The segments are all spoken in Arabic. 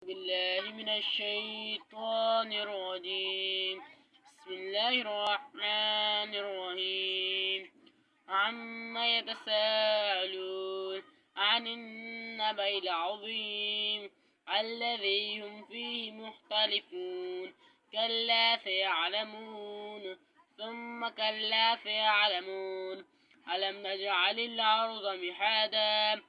بالله من الشيطان الرجيم. بسم الله الرحمن الرحيم. عما يتساءلون عن النبأ العظيم الذي هم فيه مختلفون. كلا سيعلمون ثم كلا سيعلمون. ألم نجعل الأرض مهادا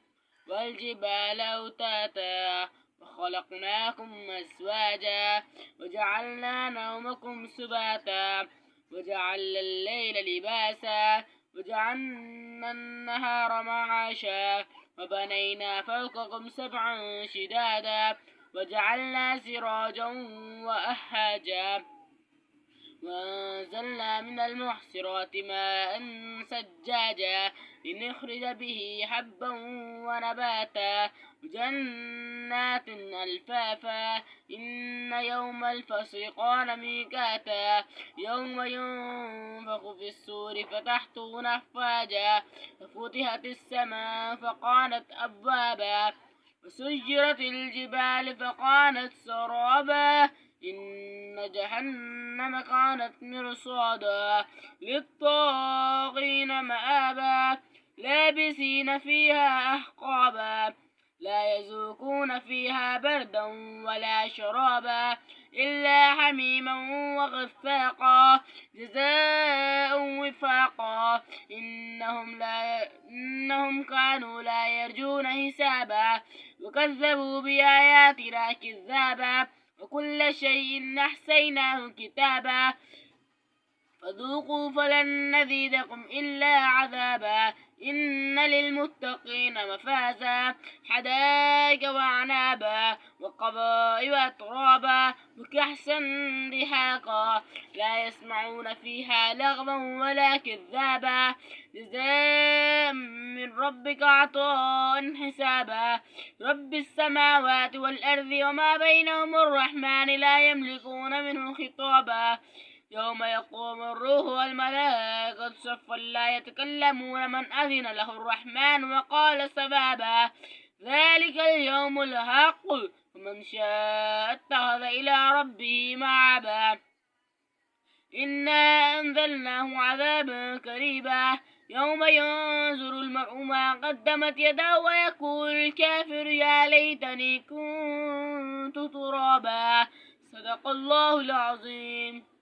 والجبال أوتادا وخلقناكم أزواجا وجعلنا نومكم سباتا وجعلنا الليل لباسا وجعلنا النهار معاشا وبنينا فوقكم سبعا شدادا وجعلنا سراجا وأهاجا وأنزلنا من المعصرات ماء ثجاجا لنخرج به حبا ونباتا وجنات ألفافا إن يوم الفصل كان ميقاتا يوم ينفخ في الصور فتحتون أفواجا وفتحت السماء فكانت أبوابا وسجرت الجبال فكانت سرابا إن جهنم كانت مرصادا للطاغين مآبا لابسين فيها أحقابا لا يذوقون فيها بردا ولا شرابا إلا حميما وغساقا جزاء وفاقا إنهم كانوا لا يرجون حسابا وكذبوا بآياتنا كذابا وكل شيء أحصيناه كتابا فذوقوا فلن نزيدكم إلا عذابا إن للمتقين مفازا حدائق وعنابا وقبائل أترابا وكأسا دهاقا لا يسمعون فيها لغوا ولا كذابا جزاء من ربك عطاء حسابا رب السماوات والأرض وما بينهم الرحمن لا يملكون منه خطابا يوم يقوم الروح والملائكة صفا لا يتكلمون من أذن له الرحمن وقال سبابا ذلك اليوم الحق ومن شاء اتخذ إلى ربه مآبا إنا أنزلناه عذابا قريبا يوم ينظر المرء ما قدمت يداه ويقول الكافر يا ليتني كنت ترابا صدق الله العظيم.